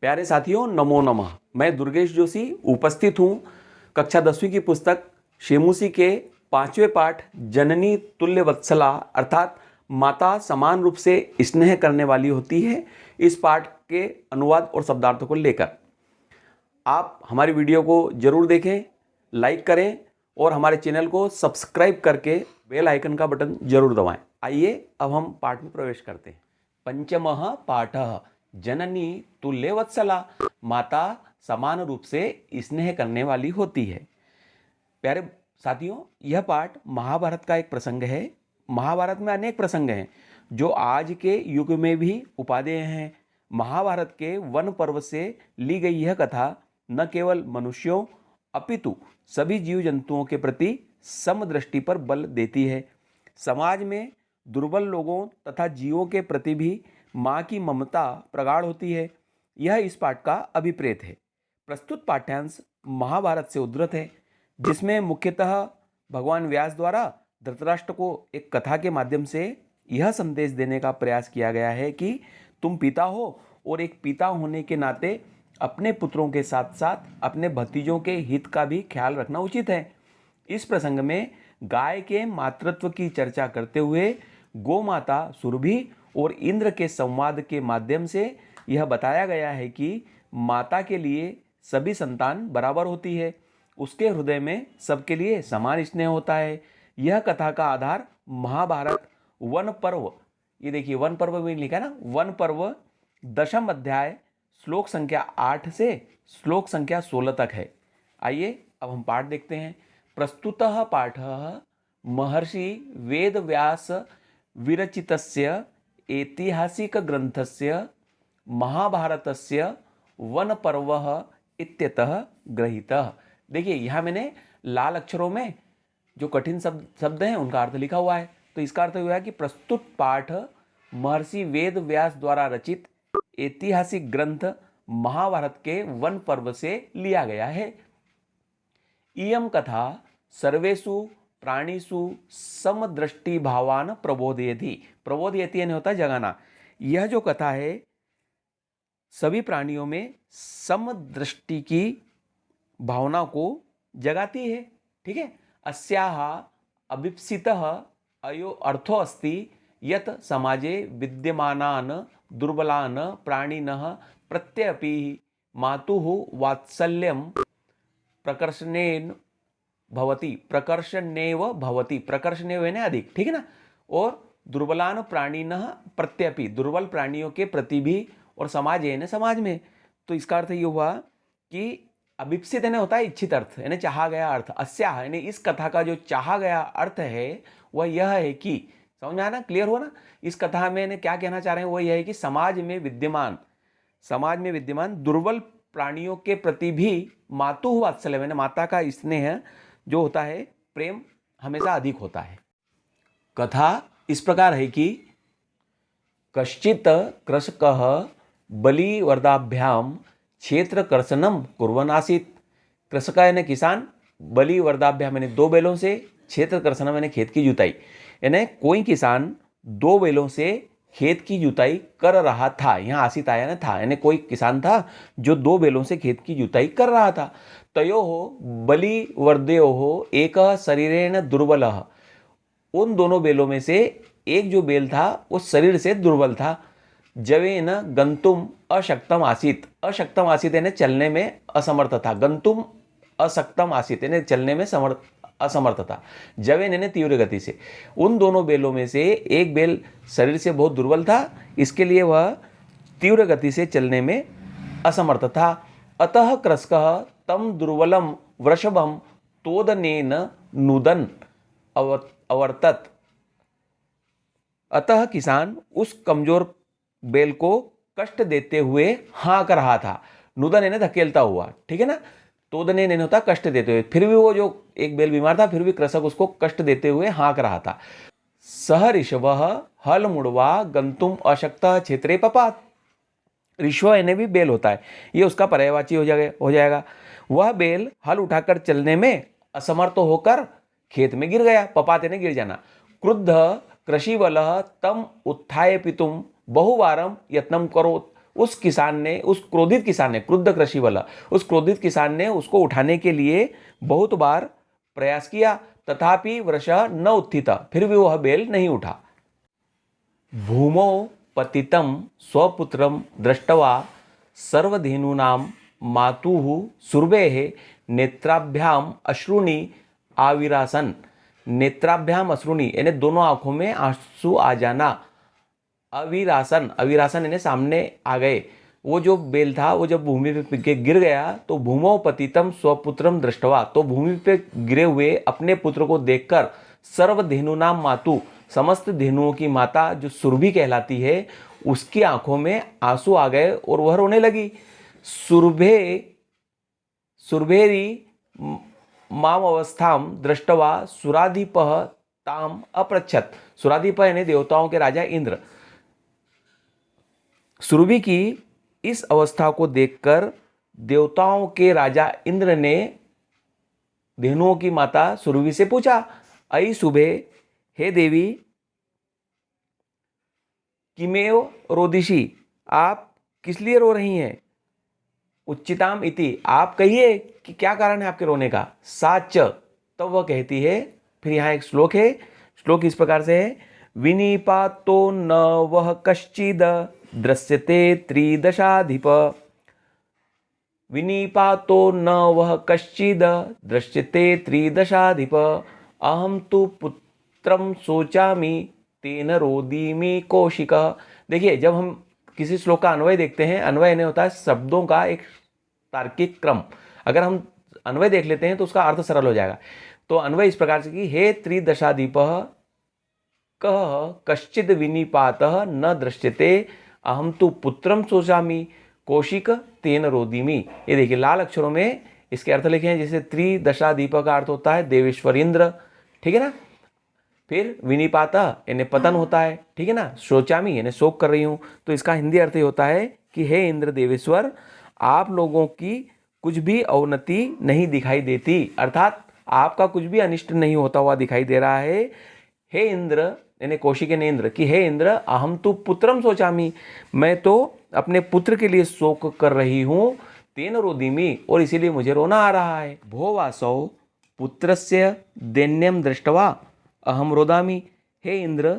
प्यारे साथियों, नमो नमः। मैं दुर्गेश जोशी उपस्थित हूँ कक्षा 10वीं की पुस्तक शेमुसी के 5वें पाठ जननी तुल्य वत्सला अर्थात माता समान रूप से स्नेह करने वाली होती है, इस पाठ के अनुवाद और शब्दार्थों को लेकर। आप हमारी वीडियो को जरूर देखें, लाइक करें और हमारे चैनल को सब्सक्राइब करके बेल आइकन का बटन जरूर दबाएं। आइए अब हम पाठ में प्रवेश करते हैं। पंचमः पाठः जननी तुल्य वत्सला, माता समान रूप से स्नेह करने वाली होती है। प्यारे साथियों, यह पाठ महाभारत का एक प्रसंग है। महाभारत में अनेक प्रसंग हैं जो आज के युग में भी उपादेय हैं। महाभारत के वन पर्व से ली गई यह कथा न केवल मनुष्यों अपितु सभी जीव जंतुओं के प्रति समदृष्टि पर बल देती है। समाज में दुर्बल लोगों तथा जीवों के प्रति भी माँ की ममता प्रगाढ़ होती है। यह इस पाठ का अभिप्रेत है। प्रस्तुत पाठ्यांश महाभारत से उद्धृत है, जिसमें मुख्यतः भगवान व्यास द्वारा धृतराष्ट्र को एक कथा के माध्यम से यह संदेश देने का प्रयास किया गया है कि तुम पिता हो और एक पिता होने के नाते अपने पुत्रों के साथ साथ अपने भतीजों के हित का भी ख्याल रखना उचित है। इस प्रसंग में गाय के मातृत्व की चर्चा करते हुए गौ माता सुरभि और इंद्र के संवाद के माध्यम से यह बताया गया है कि माता के लिए सभी संतान बराबर होती है, उसके हृदय में सबके लिए समान स्नेह होता है। यह कथा का आधार महाभारत वन पर्व, ये देखिए वन पर्व में लिखा है ना, वन पर्व 10वें अध्याय श्लोक संख्या 8 से श्लोक संख्या 16 तक है। आइए अब हम पाठ देखते हैं। प्रस्तुतः पाठः महर्षि वेद व्यास विरचितस्य ऐतिहासिक ग्रंथस्य महाभारतस्य वन पर्वः इत्यतः गृहीतः। देखिए यहाँ मैंने लाल अक्षरों में जो कठिन शब्द हैं उनका अर्थ लिखा हुआ है। तो इसका अर्थ हुआ है कि प्रस्तुत पाठ महर्षि वेद व्यास द्वारा रचित ऐतिहासिक ग्रंथ महाभारत के वन पर्व से लिया गया है। इयं कथा सर्वेषु प्राणीषु समदृष्टि भावान प्रबोधयति। प्रबोधयति यानी होता है जगाना। यह जो कथा है सभी प्राणियों में समदृष्टि की भावना को जगाती है। ठीक है। अस्याः अभीप्सितः अयो अर्थो अस्ति यत् समाजे विद्यमानान् दुर्बलान् प्राणिनः प्रत्यपि मातुः वात्सल्यं प्रकर्षणेन भवति, प्रकर्षणेव भवति, प्रकर्षणेव यानी अधिक। ठीक है ना। और दुर्बलान प्राणिनः प्रत्यपि, दुर्बल प्राणियों के प्रति भी, और समाज यानी समाज में। तो इसका अर्थ ये हुआ कि अभिप्सित यानी होता है इच्छित अर्थ, यानी चाहा गया अर्थ। अस्याह यानी इस कथा का जो चाहा गया अर्थ है वह यह है कि, समझ में आया ना, क्लियर हुआ ना। इस कथा में क्या कहना चाह रहे हैं, वह यह है कि समाज में विद्यमान दुर्बल प्राणियों के प्रति भी मातु वात्सल्य यानी माता का स्नेह जो होता है, प्रेम हमेशा अधिक होता है। कथा इस प्रकार है कि कश्चित कृषकः बलिवर्दाभ्याम क्षेत्र कर्षणम कुर्वन् आसीत्। कृषक यानी किसान, बलिवर्दाभ्याम यानी 2 बैलों से, क्षेत्र कर्षणम यानी खेत की जुताई, यानी कोई किसान 2 बैलों से खेत की जुताई कर रहा था। यहाँ आसित आया ना था, यानी कोई किसान था जो 2 बैलों से खेत की जुताई कर रहा था। तयोः बलिवर्दयोः एकः शरीरेण दुर्बलः। उन दोनों बैलों में से एक जो बैल था वो शरीर से दुर्बल था। जवेन गंतुम अशक्तम आसीत। अशक्तम आसीत यानी चलने में असमर्थ था। गंतुम अशक्तम आसीत यानी चलने में असमर्थ था। जवेन यानी तीव्र गति से। उन दोनों बैलों में से एक बैल शरीर से बहुत दुर्बल था, इसके लिए वह तीव्र गति से चलने में असमर्थ था। अतः कृषकः तम दुर्बलम वृषभम तोदनेन नूदन अवर्तत। अतः किसान उस कमजोर बैल को कष्ट देते हुए हाँक रहा था। नुदन यानी धकेलता हुआ। ठीक है ना। तोदने नहीं होता कष्ट देते हुए। फिर भी वो जो एक बैल बीमार था, फिर भी कृषक उसको कष्ट देते हुए हाँक रहा था। सह ऋषभः हल मुड़वा गंतुम अशक्त क्षेत्रे पपात। ऋषभ यानी भी बैल होता है, ये उसका पर्यायवाची हो जाएगा। वह बैल हल उठाकर चलने में असमर्थ होकर खेत में गिर गया। पपात यानी गिर जाना। क्रुद्ध कृषिवलः तम उत्थाय पितुम बहुवारम यत्नम करोत् उस किसान ने, उस क्रोधित किसान ने, क्रुद्ध कृषि वाला उस क्रोधित किसान ने उसको उठाने के लिए बहुत बार प्रयास किया, तथापि वृषः न उत्थित, फिर भी वह बैल नहीं उठा। भूमौ पतितं स्वपुत्रं दृष्ट्वा सर्वधेनूनां मातुः सुरभेः नेत्राभ्याम अश्रुनि आविरासन। नेत्राभ्याम अश्रुनि यानी दोनों आंखों में आंसू आ जाना। अविरासन, अविरासन यानी सामने आ गए। वो जो बेल था वो जब भूमि पे गिर गया तो भूमौ पतितम स्वपुत्रम दृष्टवा, तो भूमि पे गिरे हुए अपने पुत्र को देखकर सर्वधेनुनाम मातु, समस्त धेनुओं की माता जो सुरभि कहलाती है, उसकी आंखों में आंसू आ गए और वह रोने लगी। सुरभे सुरभेरी माम अवस्थाम दृष्टवा सुराधिपः ताम अपृच्छत। सुराधिपः यानी देवताओं के राजा इंद्र। सुरभि की इस अवस्था को देखकर देवताओं के राजा इंद्र ने धेनुओं की माता सुरभि से पूछा, अयि शुभे, हे देवी, किमेव रोदिषि, आप किस लिए रो रही हैं? उच्चिताम इति, आप कहिए कि क्या कारण है आपके रोने का। साच, तब वह कहती है, फिर यहाँ एक श्लोक है, श्लोक इस प्रकार से है, विनिपातो न वह कश्चिद दृश्यते त्रिदशाधिप। विनिपातो न वह कश्चिद दृश्यते त्रिदशाधिप। अहम तु पुत्रम सोचामि तेन रोदीमि कौशिक। देखिए, जब हम किसी श्लोक का अन्वय देखते हैं, अन्वय नहीं होता है शब्दों का एक तार्किक क्रम। अगर हम अन्वय देख लेते हैं तो उसका अर्थ सरल हो जाएगा। तो अन्वय इस प्रकार से कि हे त्रिदशाधिपः कः कश्चिद विनिपातः न दृश्यते, अहम तु पुत्रम सोचामि कौशिक तेन रोदीमि। ये देखिए लाल अक्षरों में इसके अर्थ लिखे हैं। जैसे त्रिदशाधिप का अर्थ होता है देवेश्वर इंद्र, ठीक है ना। फिर विनिपाता यानी पतन होता है, ठीक है ना। शोचामी यानी शोक कर रही हूँ, तो इसका हिंदी अर्थ ये होता है कि हे इंद्र देवेश्वर, आप लोगों की कुछ भी अवनति नहीं दिखाई देती, अर्थात आपका कुछ भी अनिष्ट नहीं होता हुआ दिखाई दे रहा है। हे इंद्र यानी कौशिक ने इंद्र कि हे इंद्र, अहम तो पुत्रम सोचामी, मैं तो अपने पुत्र के लिए शोक कर रही हूँ, तेन रोदीमी, और इसीलिए मुझे रोना आ रहा है। भो वासौ पुत्रस्य दैन्यम दृष्टवा अहम रोदामी। हे इंद्र,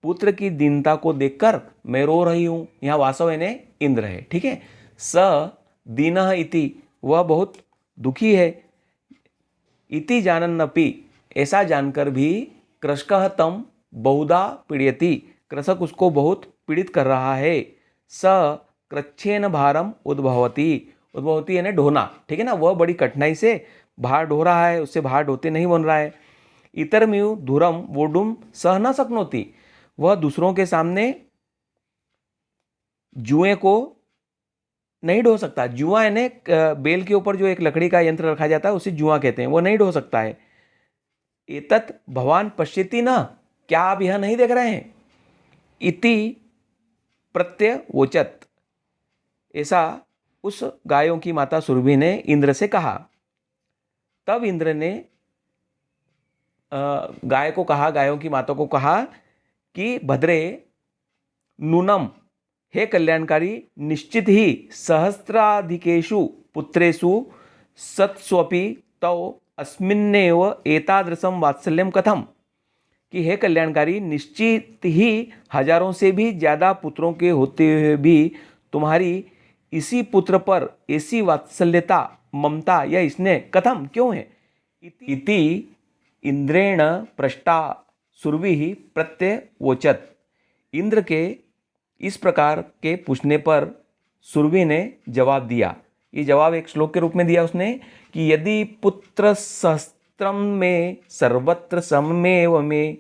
पुत्र की दीनता को देखकर मैं रो रही हूँ। यहाँ वासव यानी इंद्र है, ठीक है। स दीनः इति, वह बहुत दुखी है। इति जानन्नपि, ऐसा जानकर भी कृषकः तम बहुधा पीड़यति, कृषक उसको बहुत पीड़ित कर रहा है। स कृच्छेन भारम उद्भवती, उद्भवती यानी ढोना, ठीक है ना। वह बड़ी कठिनाई से भार ढो रहा है, उससे भार ढोते नहीं बन रहा है। इतरमिव धुरम वोडुम सह न शक्नोति, वह दूसरों के सामने जुए को नहीं ढो सकता। जुआ यानी बेल के ऊपर जो एक लकड़ी का यंत्र रखा जाता है उसे जुआ कहते हैं, वो नहीं ढो सकता है। एतत् भवान पश्यति न, क्या आप यह नहीं देख रहे हैं। इति प्रत्यवोचत, ऐसा उस गायों की माता सुरभि ने इंद्र से कहा। तब इंद्र ने गाय को कहा, गायों की माता को कहा कि भद्रे नूनम, हे कल्याणकारी, निश्चित ही सहस्राधिकेषु पुत्रेषु सत्स्वपि तव अस्मिन्नेव एतादृशम वात्सल्यम कथम, कि हे कल्याणकारी, निश्चित ही हजारों से भी ज्यादा पुत्रों के होते हुए भी तुम्हारी इसी पुत्र पर ऐसी वात्सल्यता, ममता या स्नेह कथम, क्यों है। इति इंद्रेण पृष्टा सुरभि प्रत्यवोचत, इंद्र के इस प्रकार के पूछने पर सुरभि ने जवाब दिया। ये जवाब एक श्लोक के रूप में दिया उसने कि यदि पुत्र सहस्त्रम में सर्वत्र सममेव में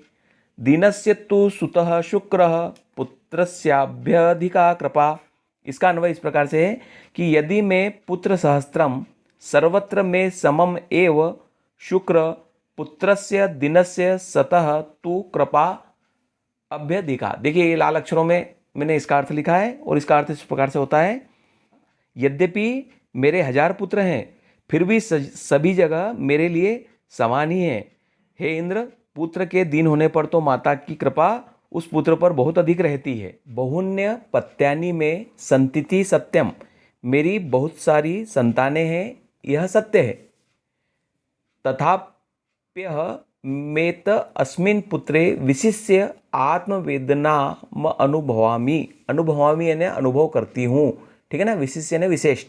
दीनस्य तु सुतः शुक्रः पुत्रस्याभ्यधिका कृपा। इसका अन्वय इस प्रकार से है कि यदि मैं पुत्र सहस्त्रम सर्वत्र में समम एव शुक्र पुत्रस्य दिनस्य सतः तु कृपा अभ्यधिका। देखिए ये लाल अक्षरों में मैंने इसका अर्थ लिखा है और इसका अर्थ इस प्रकार से होता है, यद्यपि मेरे 1000 पुत्र हैं फिर भी सभी जगह मेरे लिए समान ही हैं। हे इंद्र, पुत्र के दीन होने पर तो माता की कृपा उस पुत्र पर बहुत अधिक रहती है। बहुन्य पत्यानि में संतिति सत्यम, मेरी बहुत सारी संतानें हैं, यह सत्य है। तथाप्यह मेत अस्मिन् पुत्रे विशिष्य आत्मवेदनाम अनुभवामि, अनुभवामि यानी अनुभव करती हूँ, ठीक है ना, विशिष्य यानी विशेष।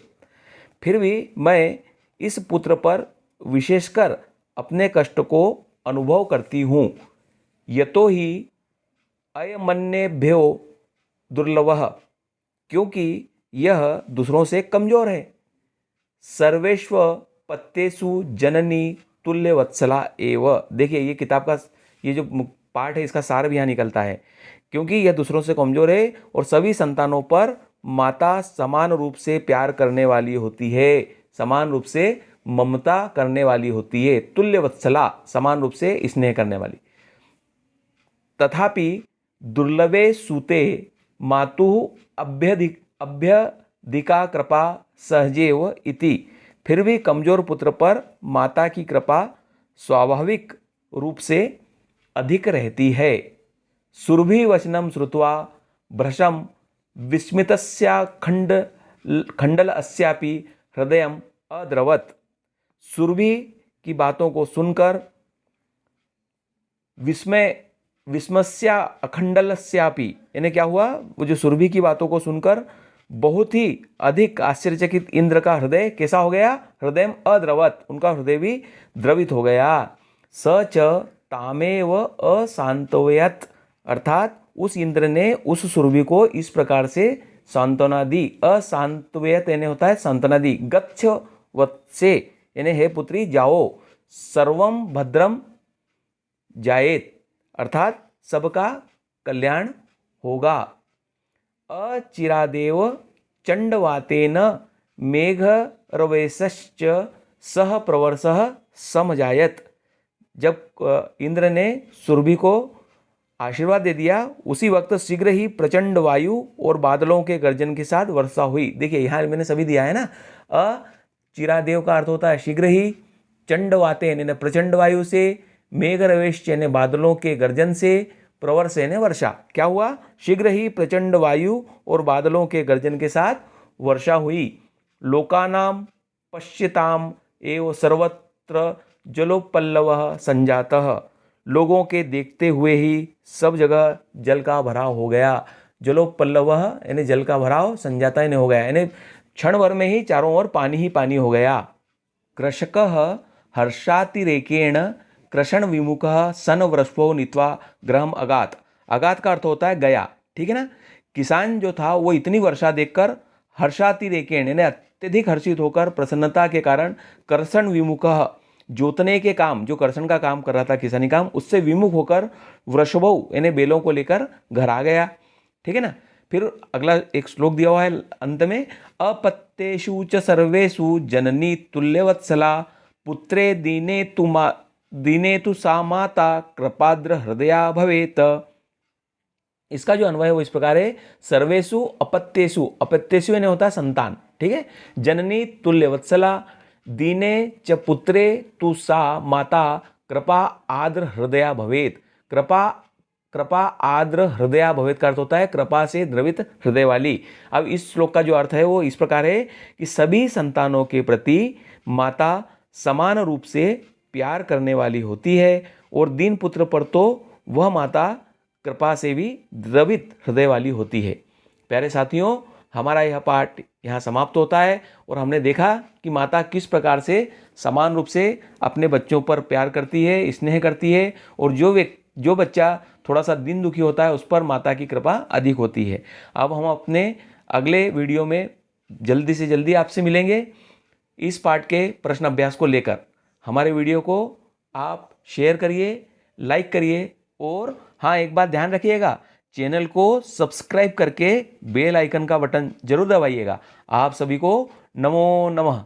फिर भी मैं इस पुत्र पर विशेषकर अपने कष्ट को अनुभव करती हूँ। यतो ही अयमन्येभ्यो दुर्लभः, क्योंकि यह दूसरों से कमजोर है। सर्वेष्व पत्तेषु जननी तुल्यवत्सला एव। देखिए ये किताब का ये जो पार्ट है इसका सार भी यहाँ निकलता है। क्योंकि यह दूसरों से कमजोर है और सभी संतानों पर माता समान रूप से प्यार करने वाली होती है, समान रूप से ममता करने वाली होती है। तुल्यवत्सला समान रूप से स्नेह करने वाली। तथापि दुर्लभे सूते मातुः अभ्यधिका कृपा सहजेव इति। फिर भी कमजोर पुत्र पर माता की कृपा स्वाभाविक रूप से अधिक रहती है। सुरभि वचनम श्रुत्वा भ्रशम विस्मितस्या खंडलस्यापि हृदयम अद्रवत। सुरभि की बातों को सुनकर विस्मस्या अखंडलस्यापि यानी क्या हुआ, वो जो सुरभि की बातों को सुनकर बहुत ही अधिक आश्चर्यचकित इंद्र का हृदय कैसा हो गया, हृदय अद्रवत, उनका हृदय भी द्रवित हो गया। स च तामेव अशांतवयत, अर्थात उस इंद्र ने उस सुरभि को इस प्रकार से सांत्वना दी। अशांतवयत यानी होता है सांत्वना दी। गच्छ वत्से यानी हे पुत्री जाओ, सर्वम भद्रम जायेत, अर्थात सबका कल्याण होगा। अचिरादेव चंडवातेन मेघरवेशश्च सह प्रवर्षः समजायत। जब इंद्र ने सुरभि को आशीर्वाद दे दिया, उसी वक्त शीघ्र ही प्रचंड वायु और बादलों के गर्जन के साथ वर्षा हुई। देखिए यहाँ मैंने सभी दिया है ना। चिरादेव का अर्थ होता है शीघ्र ही, चंडवाते यानी प्रचंड वायु से, मेघरवेश यानी बादलों के गर्जन से, प्रवर्ष यानी वर्षा। क्या हुआ, शीघ्र ही प्रचंड वायु और बादलों के गर्जन के साथ वर्षा हुई। लोकानाम पश्यताम एव सर्वत्र जलोपल्लवः संजातः, लोगों के देखते हुए ही सब जगह जल का भराव हो गया। जलोपल्लवः यानी जल का भराव, संजाता यानी हो गया, यानी क्षण भर में ही चारों ओर पानी ही पानी हो गया। कृषकः हर्षातिरेकेण कृषण विमुखः सन वृषभो नीत्वा गृहम अगात। अगात का अर्थ होता है गया, ठीक है ना। किसान जो था वो इतनी वर्षा देखकर हर्षातिरेकेण यानी अत्यधिक हर्षित होकर प्रसन्नता के कारण कर्षण विमुखः, जोतने के काम, जो कर्षण का काम कर रहा था किसानी काम, उससे विमुख होकर वृषभो यानी बेलों को लेकर घर आ गया, ठीक है ना। फिर अगला एक श्लोक दिया हुआ है अंत में, अपत्येषु च सर्वेषु जननी तुल्यवत्सला पुत्रे दीने तु सा माता कृपाद्र हृदया भवेत। इसका जो अन्वय है वो इस प्रकार है, सर्वेषु अपत्येषु, अपत्येषु यानी होता है संतान, ठीक है। जननी तुल्यवत्सला दीने च पुत्रे तु सा माता कृपा आद्र हृदया भवेत। कृपा आद्र हृदया भवेत का अर्थ होता है कृपा से द्रवित हृदय वाली। अब इस श्लोक का जो अर्थ है वो इस प्रकार है कि सभी संतानों के प्रति माता समान रूप से प्यार करने वाली होती है और दीन पुत्र पर तो वह माता कृपा से भी द्रवित हृदय वाली होती है। प्यारे साथियों, हमारा यह पाठ यहाँ समाप्त होता है और हमने देखा कि माता किस प्रकार से समान रूप से अपने बच्चों पर प्यार करती है, स्नेह करती है, और जो बच्चा थोड़ा सा दिन दुखी होता है उस पर माता की कृपा अधिक होती है। अब हम अपने अगले वीडियो में जल्दी से जल्दी आपसे मिलेंगे इस पाठ के प्रश्न अभ्यास को लेकर। हमारे वीडियो को आप शेयर करिए, लाइक करिए, और हाँ एक बात ध्यान रखिएगा, चैनल को सब्सक्राइब करके बेल आइकन का बटन जरूर दबाइएगा। आप सभी को नमो नमः।